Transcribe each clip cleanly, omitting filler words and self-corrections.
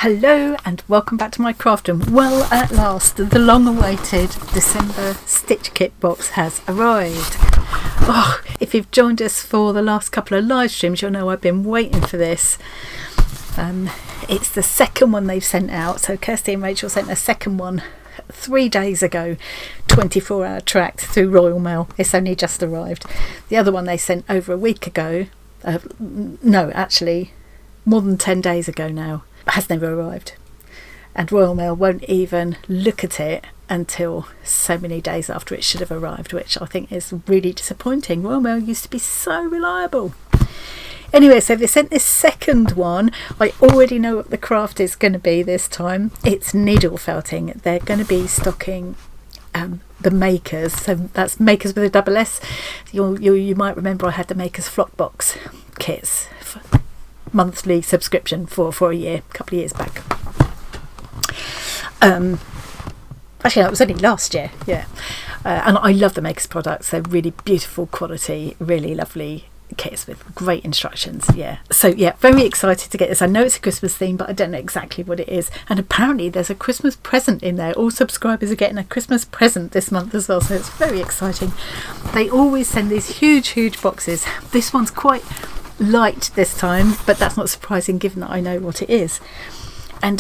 Hello and welcome back to my craft room. Well, at last, the long-awaited December stitch kit box has arrived. Oh, if you've joined us for the last couple of live streams, you'll know I've been waiting for this. It's the second one they've sent out. So Kirsty and Rachel sent a second one 3 days ago, 24-hour tracked through Royal Mail. It's only just arrived. The other one they sent over a week ago. No, actually, more than 10 days ago now. Has never arrived, and Royal Mail won't even look at it until so many days after it should have arrived, which I think is really disappointing. Royal Mail used to be so reliable. Anyway, so they sent this second one. I already know what the craft is going to be this time. It's needle felting. They're going to be stocking the Makers, so that's Makers with a double S. You might remember I had the Makers Flock Box kits, monthly subscription for a year, a couple of years back. Actually, no, it was only last year, yeah. And I love the Makers products. They're really beautiful quality, really lovely kits with great instructions, yeah. So yeah, very excited to get this. I know it's a Christmas theme, but I don't know exactly what it is. And apparently there's a Christmas present in there. All subscribers are getting a Christmas present this month as well, so it's very exciting. They always send these huge boxes. This one's quite light this time, but that's not surprising given that I know what it is. And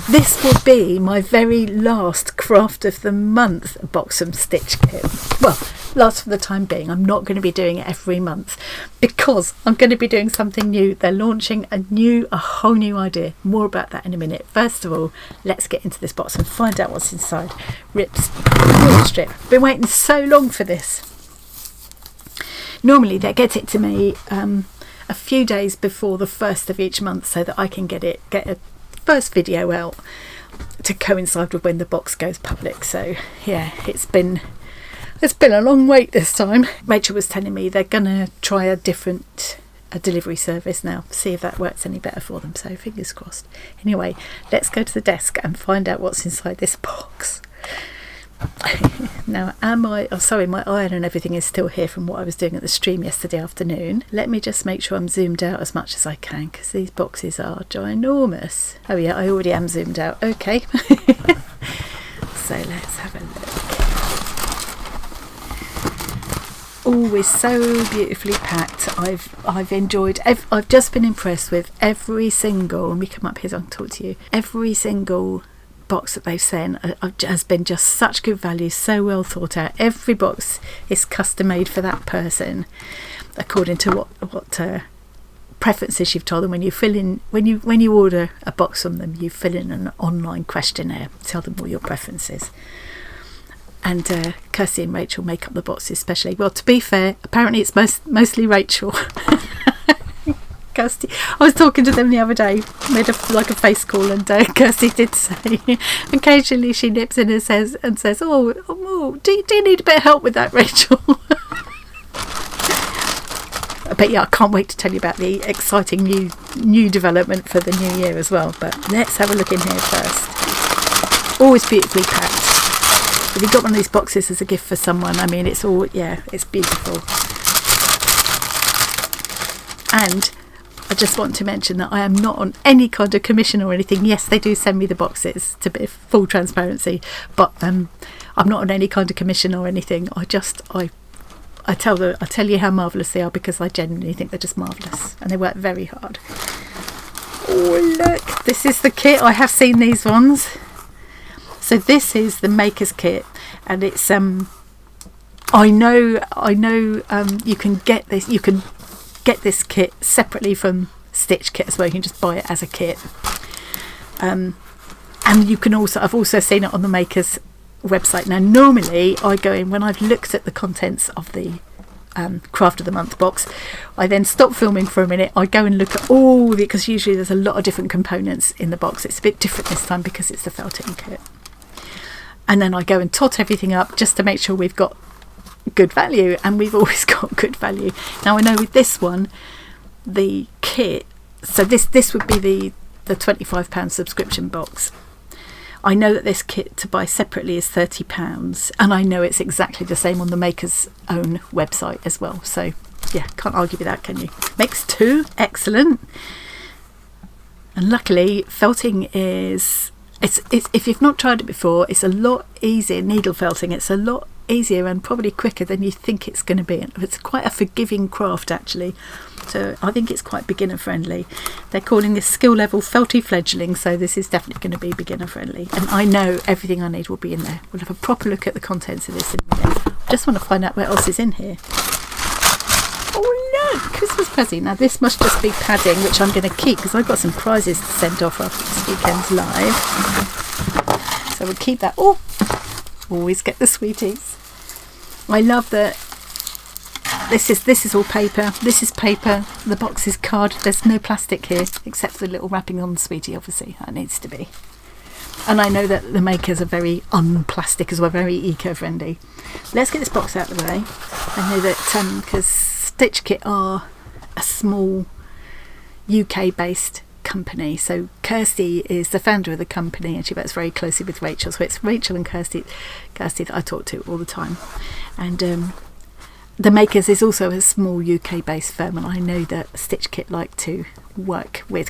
this will be my very last craft of the month box and stitch kit. Well, last for the time being. I'm not going to be doing it every month because I'm going to be doing something new. They're launching a whole new idea. More about that in a minute. First of all, let's get into this box and find out what's inside. Rips strip. Been waiting so long for this. Normally they get it to me a few days before the first of each month so that I can get a first video out to coincide with when the box goes public. So yeah, it's been a long wait this time. Rachel was telling me they're gonna try a different delivery service now, see if that works any better for them, so fingers crossed. Anyway, let's go to the desk and find out what's inside this box. Now, my iron and everything is still here from what I was doing at the stream yesterday afternoon. Let me just make sure I'm zoomed out as much as I can because these boxes are ginormous. Oh yeah, I already am zoomed out. Okay. So let's have a look. Always so beautifully packed. I've enjoyed. I've just been impressed with every single. Let me come up here so I can talk to you. Every single box that they've sent has been just such good value, so well thought out. Every box is custom made for that person according to what preferences you've told them. When you fill in when you order a box from them, you fill in an online questionnaire, tell them all your preferences. And Kirsty and Rachel make up the boxes especially. Well, to be fair, apparently it's mostly Rachel. Kirsty, I was talking to them the other day, made a face call, and Kirsty did say occasionally she nips in and says, oh, do you need a bit of help with that, Rachel? But yeah, I can't wait to tell you about the exciting new development for the new year as well. But let's have a look in here first. Always beautifully packed. If you got one of these boxes as a gift for someone, I mean, it's beautiful. And I just want to mention that I am not on any kind of commission or anything. Yes, they do send me the boxes, to be full transparency, but I'm not on any kind of commission or anything. I tell you how marvellous they are because I genuinely think they're just marvellous and they work very hard. Oh look, this is the kit. I have seen these ones. So this is the Makers kit, and it's I know you can get this. You can get this kit separately from Stitch Kit as well. You can just buy it as a kit, and you can also, I've also seen it on the Makers website. Now normally I go in when I've looked at the contents of the craft of the month box, I then stop filming for a minute. I go and look at all the, because usually there's a lot of different components in the box. It's a bit different this time because it's the felting kit, and then I go and tot everything up just to make sure we've got good value, and we've always got good value. Now I know with this one, the kit, so this would be the £25 subscription box. I know that this kit to buy separately is £30, and I know it's exactly the same on the Maker's own website as well. So yeah, can't argue with that, can you? Makes two, excellent. And luckily felting is, it's if you've not tried it before, it's a lot easier. Needle felting, it's a lot easier and probably quicker than you think it's going to be. It's quite a forgiving craft actually, so I think it's quite beginner friendly. They're calling this skill level felty fledgling, so this is definitely going to be beginner friendly, and I know everything I need will be in there. We'll have a proper look at the contents of this in a minute. I just want to find out what else is in here. Oh look, Christmas present. Now this must just be padding, which I'm going to keep because I've got some prizes to send off after this weekend's live, so we'll keep that. Oh, always get the sweeties. I love that this is all paper. This is paper. The box is card. There's no plastic here except for the little wrapping on the sweetie, obviously. That needs to be. And I know that the makers are very unplastic as well, very eco-friendly. Let's get this box out of the way. I know that because Stitch Kit are a small UK-based company, so Kirsty is the founder of the company and she works very closely with Rachel, so it's Rachel and Kirsty that I talk to all the time. And the makers is also a small UK based firm, and I know that Stitch Kit like to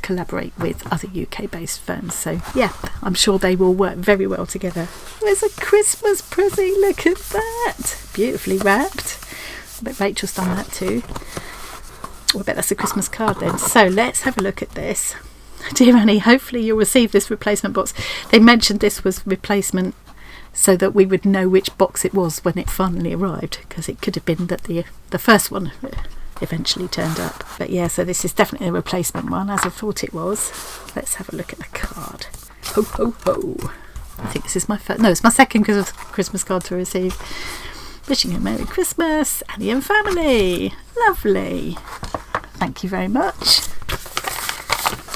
collaborate with other UK based firms, so yeah, I'm sure they will work very well together. There's a Christmas present, look at that, beautifully wrapped. I bet Rachel's done that too. I bet that's a Christmas card then. So let's have a look at this. Dear Annie, hopefully you'll receive this replacement box. They mentioned this was replacement so that we would know which box it was when it finally arrived, because it could have been that the first one eventually turned up. But yeah, so this is definitely a replacement one, as I thought it was. Let's have a look at the card. Ho ho ho. I think this is my first, no, it's my second Christmas card to receive. Wishing you a Merry Christmas, Annie and family. Lovely. Thank you very much.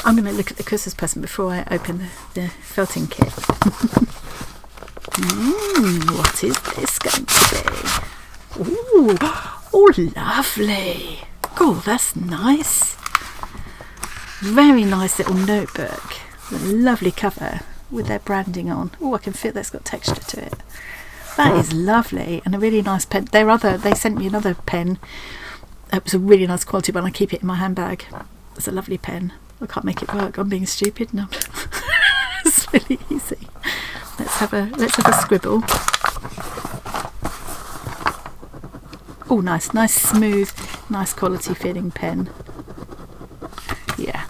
I'm going to look at the Christmas present before I open the felting kit. What is this going to be? Ooh, oh, lovely. Oh, that's nice. Very nice little notebook. A lovely cover with their branding on. Oh, I can feel that's got texture to it. That is lovely, and a really nice pen. They sent me another pen. It was a really nice quality one. I keep it in my handbag. It's a lovely pen. I can't make it work. I'm being stupid. No, it's really easy. Let's have a scribble. Oh, nice, smooth, nice quality feeling pen. Yeah.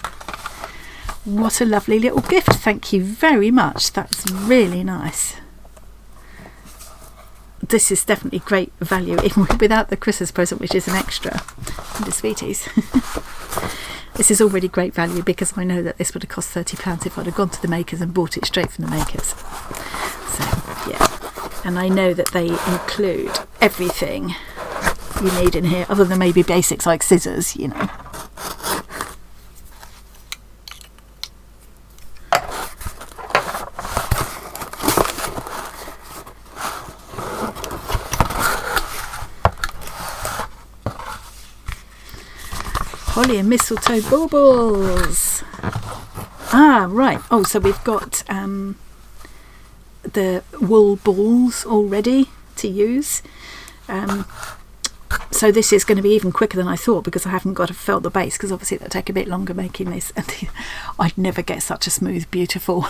What a lovely little gift. Thank you very much. That's really nice. This is definitely great value, even without the Christmas present, which is an extra. And the sweeties. This is already great value because I know that this would have cost £30 if I'd have gone to the makers and bought it straight from the makers. So, yeah. And I know that they include everything you need in here, other than maybe basics like scissors, you know. Holly and mistletoe baubles. Ah, right. Oh, so we've got the wool balls all ready to use. So this is going to be even quicker than I thought because I haven't got to felt the base, because obviously it'll take a bit longer making this. And I'd never get such a smooth, beautiful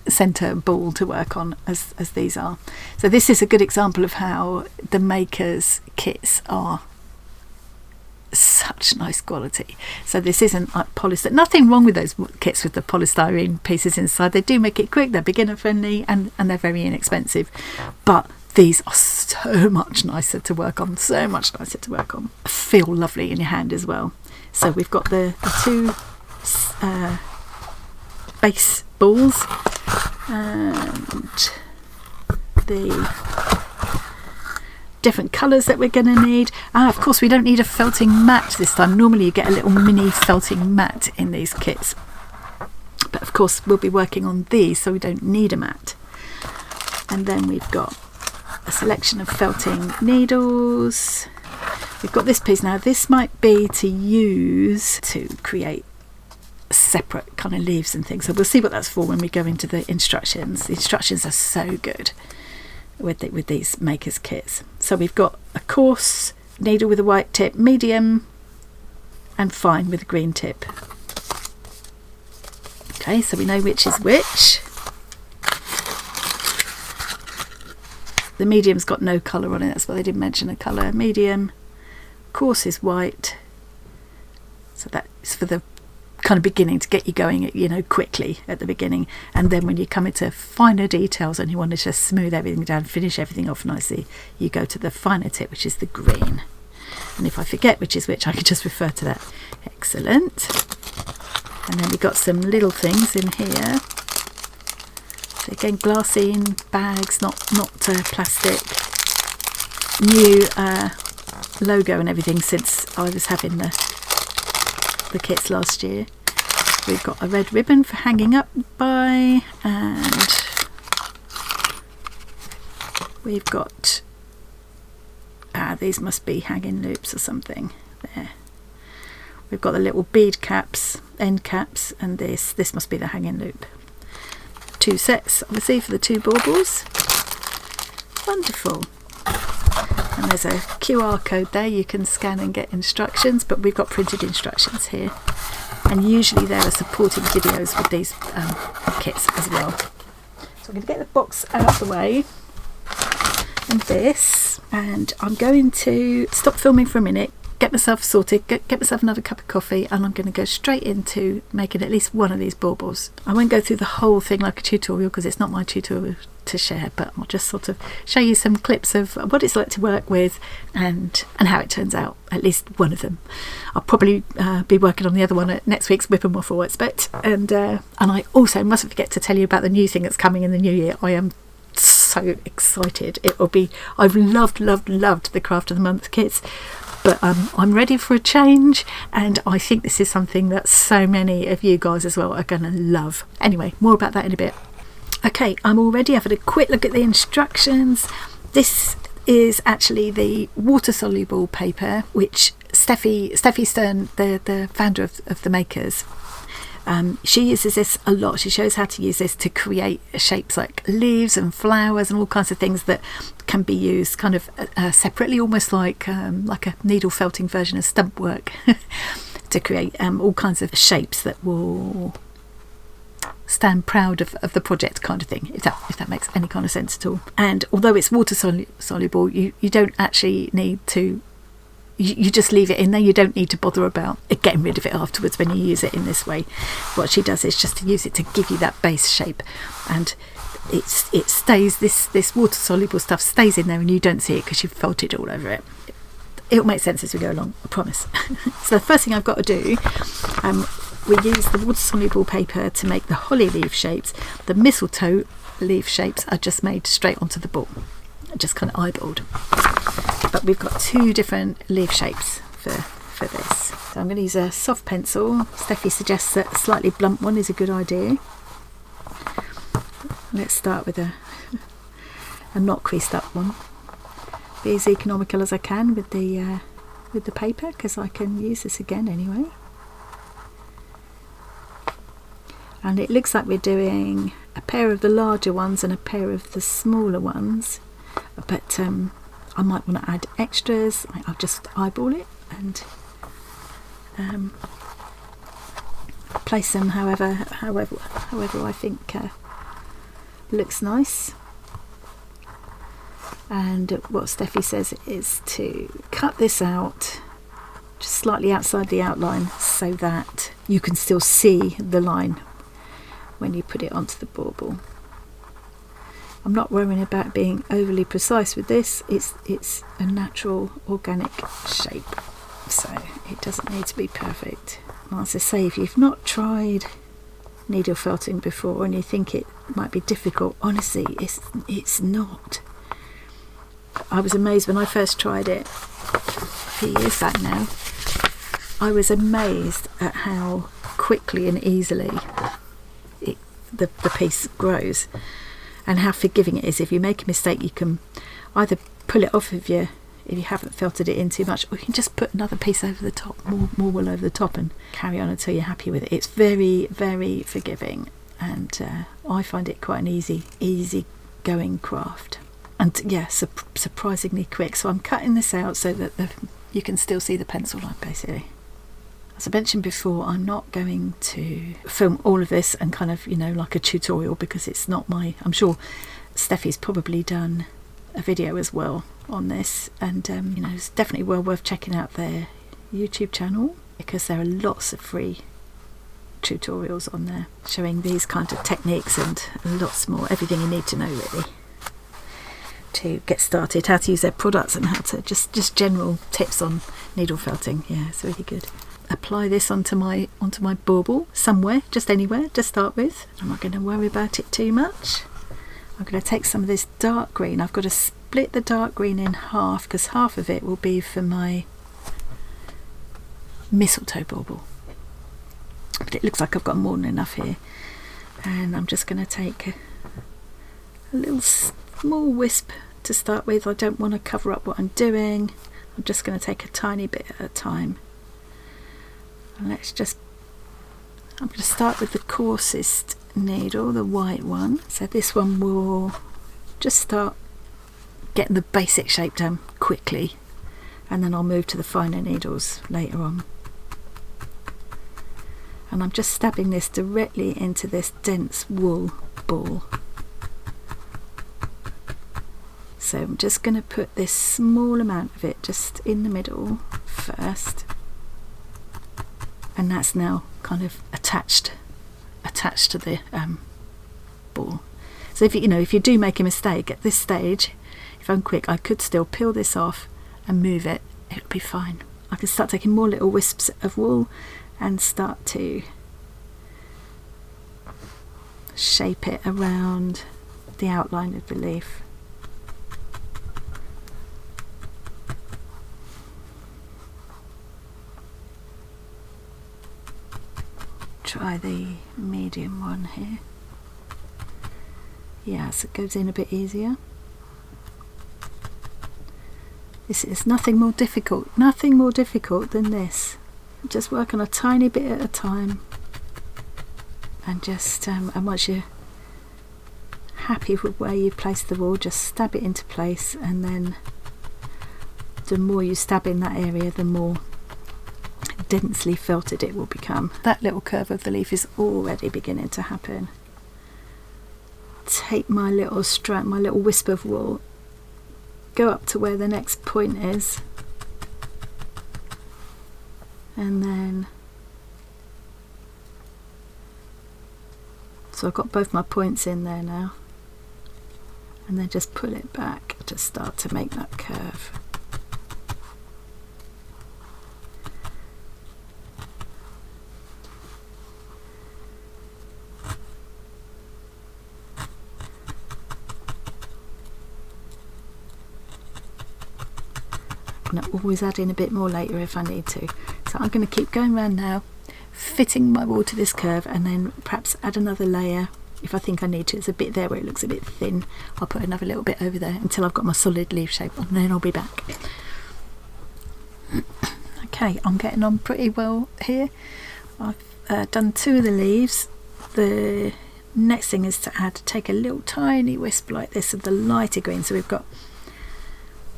centre ball to work on as these are. So this is a good example of how the makers' kits are such nice quality. So this isn't like polyester. Nothing wrong with those kits with the polystyrene pieces inside. They do make it quick, they're beginner friendly, and they're very inexpensive, but these are so much nicer to work on, feel lovely in your hand as well. So we've got the two base balls and the different colours that we're going to need. Of course we don't need a felting mat this time. Normally you get a little mini felting mat in these kits, but of course we'll be working on these, so we don't need a mat. And then we've got a selection of felting needles. We've got this piece now. This might be to use to create separate kind of leaves and things, so we'll see what that's for when we go into the instructions. The instructions are so good with these makers kits. So we've got a coarse needle with a white tip, medium and fine with a green tip. Okay, so we know which is which. The medium's got no colour on it, that's why they didn't mention a colour. Medium, coarse is white. So that's for the kind of beginning, to get you going, you know, quickly at the beginning. And then when you come into finer details and you want to just smooth everything down, finish everything off nicely, you go to the finer tip, which is the green. And if I forget which is which, I can just refer to that. Excellent. And then we've got some little things in here. So again, glassine bags, not plastic. New logo and everything since I was having the kits last year. We've got a red ribbon for hanging up by, and we've got these must be hanging loops or something there. We've got the little bead caps, end caps, and this must be the hanging loop. 2 sets obviously for the 2 baubles. Wonderful. And there's a QR code there, you can scan and get instructions, but we've got printed instructions here. And usually there are supporting videos with these kits as well. So I'm going to get the box out of the way, and this, and I'm going to stop filming for a minute, get myself sorted, get myself another cup of coffee, and I'm going to go straight into making at least one of these baubles. I won't go through the whole thing like a tutorial because it's not my tutorial to share, but I'll just sort of show you some clips of what it's like to work with and how it turns out, at least one of them. I'll probably be working on the other one at next week's Whip and Waffle, I expect. And I also mustn't forget to tell you about the new thing that's coming in the new year. I am so excited. It will be, I've loved the Craft of the Month kits, but I'm ready for a change, and I think this is something that so many of you guys as well are going to love. Anyway, more about that in a bit. Okay, I'm already having a quick look at the instructions. This is actually the water-soluble paper, which Steffi Stern, the founder of the makers, she uses this a lot. She shows how to use this to create shapes like leaves and flowers and all kinds of things that can be used kind of separately, almost like a needle felting version of stump work, to create all kinds of shapes that will stand proud of the project, kind of thing, if that makes any kind of sense at all. And although it's water soluble, you don't actually need to, you just leave it in there. You don't need to bother about getting rid of it afterwards when you use it in this way. What she does is just to use it to give you that base shape, and it stays, this water soluble stuff stays in there and you don't see it because you've felted all over it. It'll make sense as we go along, I promise. So the first thing I've got to do, we use the water soluble paper to make the holly leaf shapes. The mistletoe leaf shapes are just made straight onto the ball, just kind of eyeballed. But we've got 2 different leaf shapes for this. So I'm going to use a soft pencil. Steffi suggests that a slightly blunt one is a good idea. Let's start with a not creased up one. Be as economical as I can with the paper, because I can use this again anyway. And it looks like we're doing a pair of the larger ones and a pair of the smaller ones, but I might want to add extras. I'll just eyeball it and place them however I think looks nice. And what Steffi says is to cut this out just slightly outside the outline so that you can still see the line when you put it onto the bauble. I'm not worrying about being overly precise with this. It's a natural organic shape, so it doesn't need to be perfect. As I say, if you've not tried needle felting before and you think it might be difficult, honestly it's not. I was amazed when I first tried it a few years back now. I was amazed at how quickly and easily the piece grows, and how forgiving it is. If you make a mistake, you can either pull it off if you haven't felted it in too much, or you can just put another piece over the top, more wool over the top, and carry on until you're happy with it. It's very, very forgiving, and I find it quite an easy going craft, and yeah, surprisingly quick. So I'm cutting this out so that you can still see the pencil line basically. As I mentioned before, I'm not going to film all of this and kind of, like a tutorial, because it's not I'm sure Steffi's probably done a video as well on this, and it's definitely well worth checking out their YouTube channel, because there are lots of free tutorials on there showing these kind of techniques and lots more, everything you need to know really to get started, how to use their products and how to just general tips on needle felting. Yeah, it's really good. Apply this onto my bauble somewhere, just anywhere to start with. I'm not going to worry about it too much. I'm going to take some of this dark green. I've got to split the dark green in half, because half of it will be for my mistletoe bauble, but it looks like I've got more than enough here, and I'm just going to take a little small wisp to start with. I don't want to cover up what I'm doing. I'm just going to take a tiny bit at a time, and I'm going to start with the coarsest needle, the white one. So this one will just start getting the basic shape down quickly, and then I'll move to the finer needles later on. And I'm just stabbing this directly into this dense wool ball. So I'm just going to put this small amount of it just in the middle first, and that's now kind of attached to the ball. So if you do make a mistake at this stage, if I'm quick, I could still peel this off and move it. It'll be fine. I can start taking more little wisps of wool and start to shape it around the outline of the leaf. Try the medium one here. Yeah, so it goes in a bit easier. This is nothing more difficult than this. Just work on a tiny bit at a time, and just and once you're happy with where you've placed the wool, just stab it into place, and then the more you stab in that area, the more densely felted it will become. That little curve of the leaf is already beginning to happen. Take my little strand, my little wisp of wool, go up to where the next point is, and then so I've got both my points in there now, and then just pull it back to start to make that curve. I'm going to always add in a bit more later if I need to. So I'm going to keep going around now, fitting my wool to this curve, and then perhaps add another layer if I think I need to. There's a bit there where it looks a bit thin. I'll put another little bit over there until I've got my solid leaf shape, and then I'll be back. Okay, I'm getting on pretty well here. I've done two of the leaves. The next thing is to take a little tiny wisp like this of the lighter green. So we've got,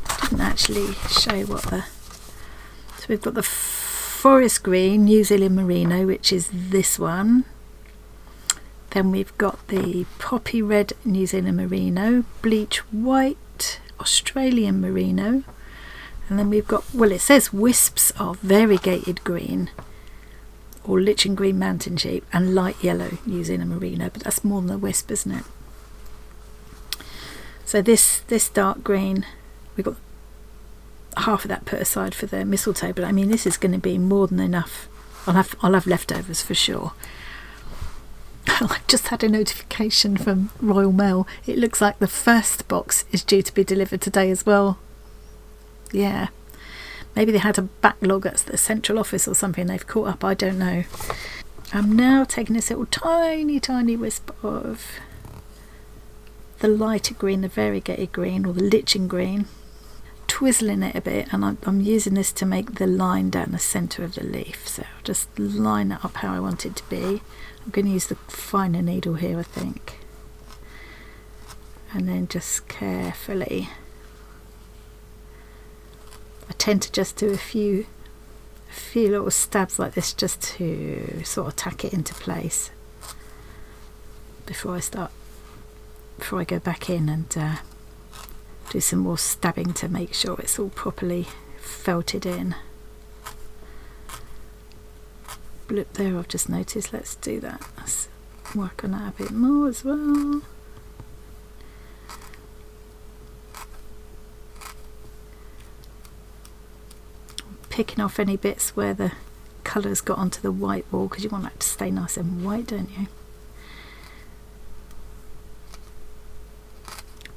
I didn't actually show you so we've got the forest green New Zealand merino, which is this one. Then we've got the poppy red New Zealand merino, bleach white Australian merino, and then we've got, well, it says wisps of variegated green or lichen green mountain sheep, and light yellow New Zealand merino, but that's more than a wisp, isn't it? So this dark green, we've got half of that put aside for the mistletoe, but I mean this is going to be more than enough. I'll have leftovers for sure. I just had a notification from Royal Mail. It looks like the first box is due to be delivered today as well. Yeah, maybe they had a backlog at the central office or something they've caught up, I don't know. I'm now taking this little tiny wisp of the lighter green, the variegated green or the lichen green, twizzling it a bit, and I'm using this to make the line down the centre of the leaf. So I'll just line it up how I want it to be. I'm going to use the finer needle here, I think, and then just carefully, I tend to just do a few a few little stabs like this just to sort of tack it into place before I go back in and do some more stabbing to make sure it's all properly felted in. Blip there, I've just noticed. Let's do that. Let's work on that a bit more as well. Picking off any bits where the colour's got onto the white wall, because you want that to stay nice and white, don't you?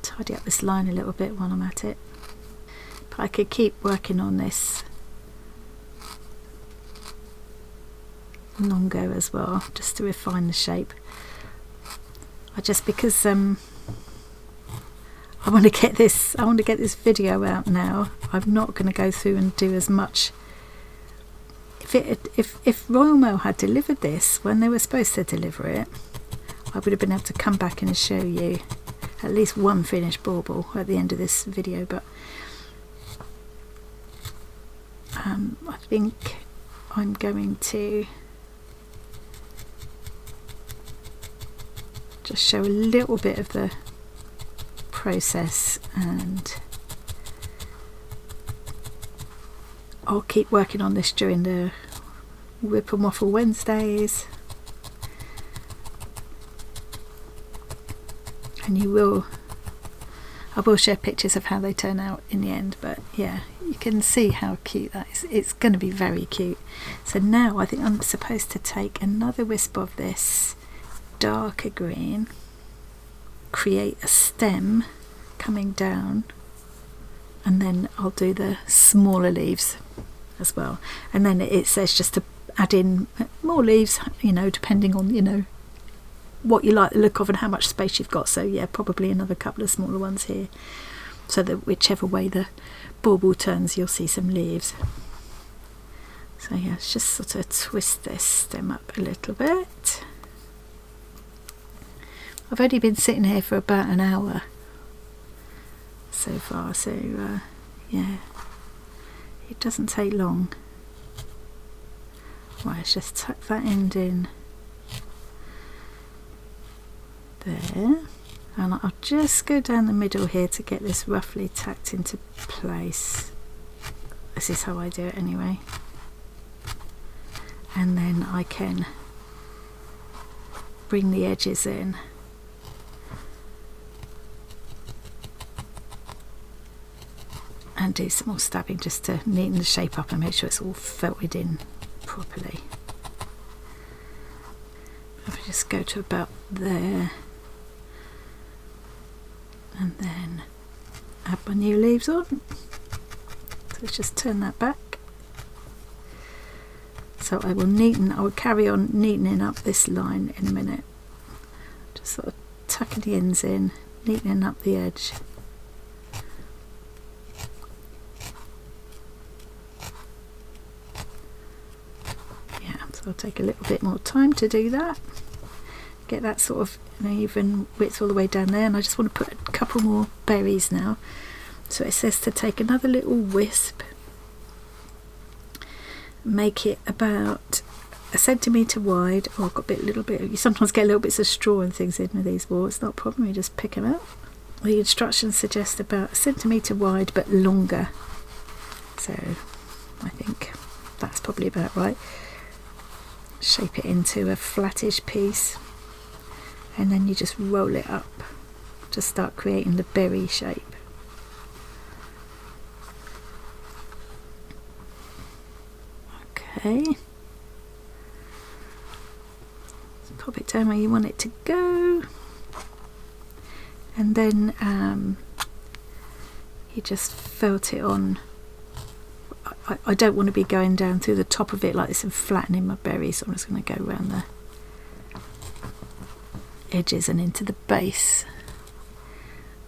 Tidy up this line a little bit while I'm at it. But I could keep working on this longer as well, just to refine the shape. Because I want to get this video out now. I'm not going to go through and do as much. If Royal Mail had delivered this when they were supposed to deliver it, I would have been able to come back and show you at least one finished bauble at the end of this video, but I think I'm going to just show a little bit of the process, and I'll keep working on this during the Whip and Waffle Wednesdays, and I will share pictures of how they turn out in the end. But yeah, you can see how cute that is. It's going to be very cute. So now I think I'm supposed to take another wisp of this darker green, create a stem coming down, and then I'll do the smaller leaves as well. And then it says just to add in more leaves, depending on what you like the look of and how much space you've got. So yeah, probably another couple of smaller ones here, so that whichever way the bauble turns you'll see some leaves. So yeah, let's just sort of twist this stem up a little bit. I've only been sitting here for about an hour so far, so yeah, it doesn't take long. Right, let's just tuck that end in there, and I'll just go down the middle here to get this roughly tacked into place. This is how I do it anyway, and then I can bring the edges in. And do some more stabbing just to neaten the shape up and make sure it's all felted in properly. If I just go to about there, and then add my new leaves on. So let's just turn that back. So I will carry on neatening up this line in a minute. Just sort of tucking the ends in, neatening up the edge. So I'll take a little bit more time to do that, get that sort of even width all the way down there. And I just want to put a couple more berries now. So it says to take another little wisp, make it about 1 centimetre wide. Oh, I've got a little bit, you sometimes get little bits of straw and things in with these balls. It's not a problem, you just pick them up. The instructions suggest about 1 centimetre wide but longer, so I think that's probably about right. Shape it into a flattish piece, and then you just roll it up to start creating the berry shape. Okay, so pop it down where you want it to go, and then you just felt it on. I don't want to be going down through the top of it like this and flattening my berries, so I'm just going to go around the edges and into the base.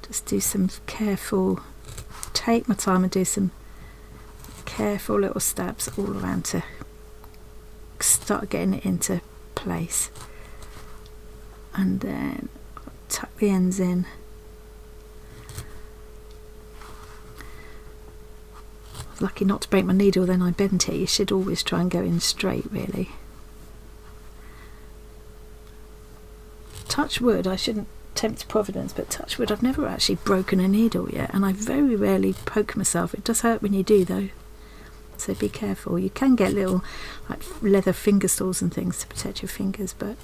Just do some careful, take my time and do some careful little stabs all around to start getting it into place, and then tuck the ends in. lucky not to break my needle, then I bent it. You should always try and go in straight, really. Touch wood, I shouldn't tempt Providence, but touch wood, I've never actually broken a needle yet, and I very rarely poke myself. It does hurt when you do though, so be careful. You can get little like leather finger sores and things to protect your fingers, but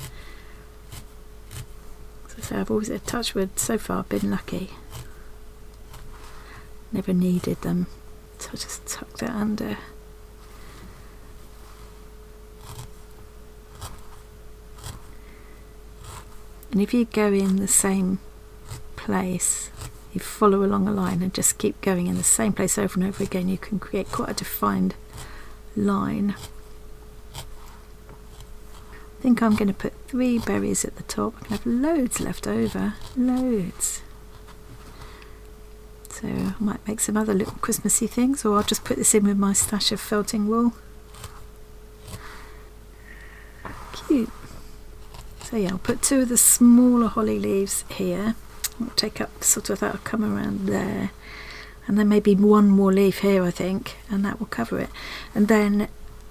as I say, I've always had touch wood, so far been lucky. Never needed them, so I just tucked it under. And if you go in the same place, you follow along a line and just keep going in the same place over and over again, you can create quite a defined line. I think I'm going to put 3 berries at the top. I can have loads left over, loads. So I might make some other little Christmassy things, or I'll just put this in with my stash of felting wool. Cute. So yeah, I'll put 2 of the smaller holly leaves here. I'll take up sort of, that'll come around there, and then maybe 1 more leaf here, I think, and that will cover it. And then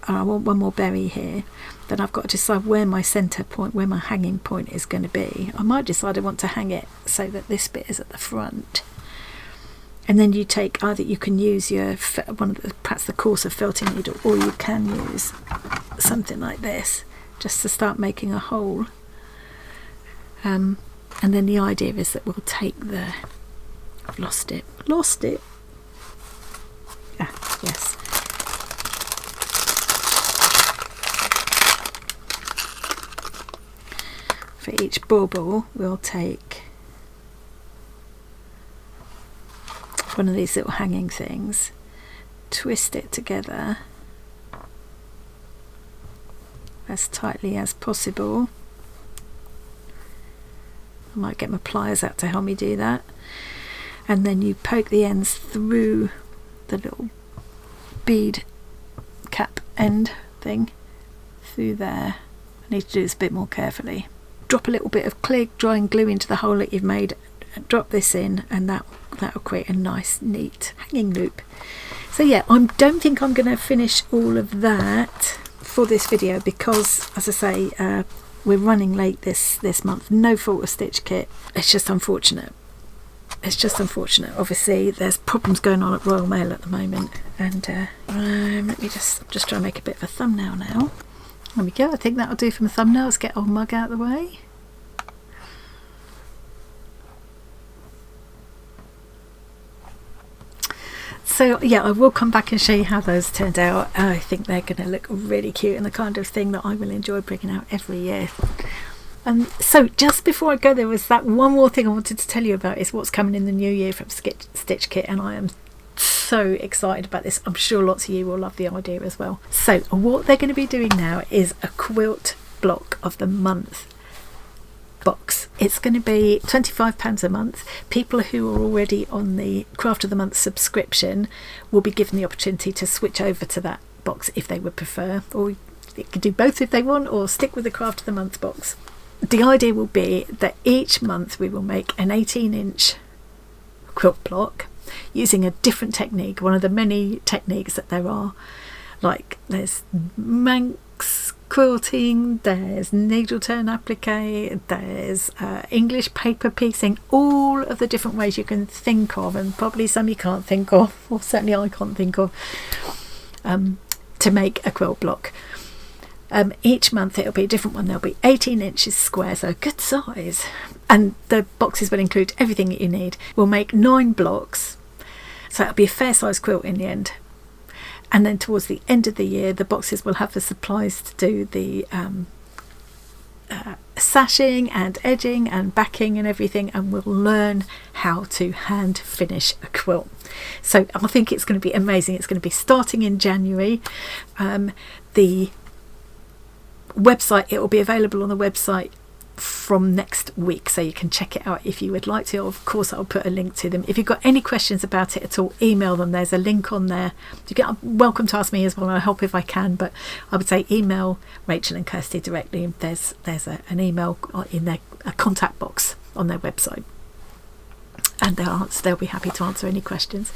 I want 1 more berry here. Then I've got to decide where my centre point, where my hanging point is going to be. I might decide I want to hang it so that this bit is at the front. And then you take, either you can use your one of the, perhaps the coarser felting needle, or you can use something like this just to start making a hole. And then the idea is that we'll take the, I've lost it, yes. For each bauble we'll take one of these little hanging things, twist it together as tightly as possible. I might get my pliers out to help me do that, and then you poke the ends through the little bead cap end thing through there. I need to do this a bit more carefully. Drop a little bit of clear drying glue into the hole that you've made, drop this in, and that'll create a nice neat hanging loop. So yeah, I don't think I'm going to finish all of that for this video because, as I say, we're running late this month. No fault of Stitch Kit. It's just unfortunate. Obviously, there's problems going on at Royal Mail at the moment, and let me just try and make a bit of a thumbnail now. There we go. I think that'll do from a thumbnail. Let's get old mug out of the way. So yeah, I will come back and show you how those turned out. I think they're going to look really cute and the kind of thing that I will enjoy bringing out every year. And so just before I go, there was that one more thing I wanted to tell you about, is what's coming in the new year from Stitch Kit, and I am so excited about this. I'm sure lots of you will love the idea as well. So what they're going to be doing now is a quilt block of the month box. It's going to be £25 a month. People who are already on the Craft of the Month subscription will be given the opportunity to switch over to that box if they would prefer, or they could do both if they want, or stick with the Craft of the Month box. The idea will be that each month we will make an 18-inch quilt block using a different technique, one of the many techniques that there are. Like there's Manx quilting, there's needle turn applique, there's English paper piecing, all of the different ways you can think of, and probably some you can't think of, or certainly I can't think of, to make a quilt block. Each month it'll be a different one. There'll be 18 inches square, so a good size, and the boxes will include everything that you need. We'll make 9 blocks, so it'll be a fair size quilt in the end. And then towards the end of the year, the boxes will have the supplies to do the sashing and edging and backing and everything, and we'll learn how to hand finish a quilt. So I think it's going to be amazing. It's going to be starting in January. The website, it will be available on the website from next week, so you can check it out if you would like to. Of course, I'll put a link to them. If you've got any questions about it at all, email them. There's a link on there. You're welcome to ask me as well, and I'll help if I can, but I would say email Rachel and Kirsty directly. There's an email in their a contact box on their website. and they'll be happy to answer any questions.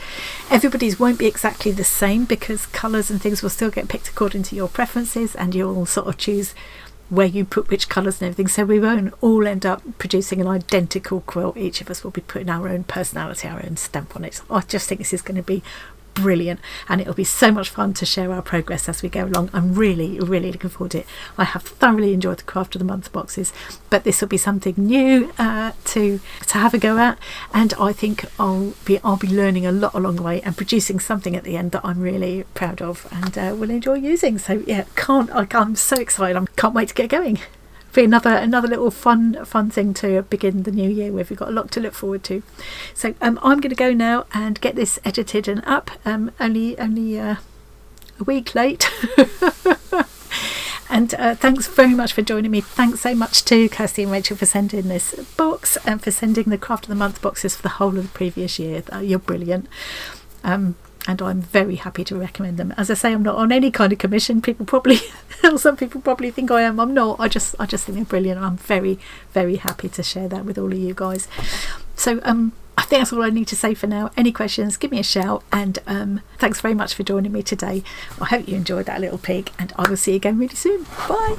Everybody's won't be exactly the same, because colours and things will still get picked according to your preferences, and you'll sort of choose where you put which colours and everything, so we won't all end up producing an identical quilt. Each of us will be putting our own personality, our own stamp on it. So I just think this is going to be brilliant, and it'll be so much fun to share our progress as we go along. I'm really looking forward to it. I have thoroughly enjoyed the Craft of the Month boxes, but this will be something new to have a go at, and I think I'll be learning a lot along the way and producing something at the end that I'm really proud of and will enjoy using. So yeah, I'm so excited. I can't wait to get going. Be another little fun thing to begin the new year with. We've got a lot to look forward to. So I'm going to go now and get this edited and up. Only a week late. And thanks very much for joining me. Thanks so much to Kirsty and Rachel for sending this box, and for sending the Craft of the Month boxes for the whole of the previous year. You're brilliant. And I'm very happy to recommend them. As I say, I'm not on any kind of commission. Some people probably think I am. I'm not. I just think they're brilliant. I'm very happy to share that with all of you guys. So I think that's all I need to say for now. Any questions, give me a shout, and thanks very much for joining me today. I hope you enjoyed that little peek, and I will see you again really soon. Bye.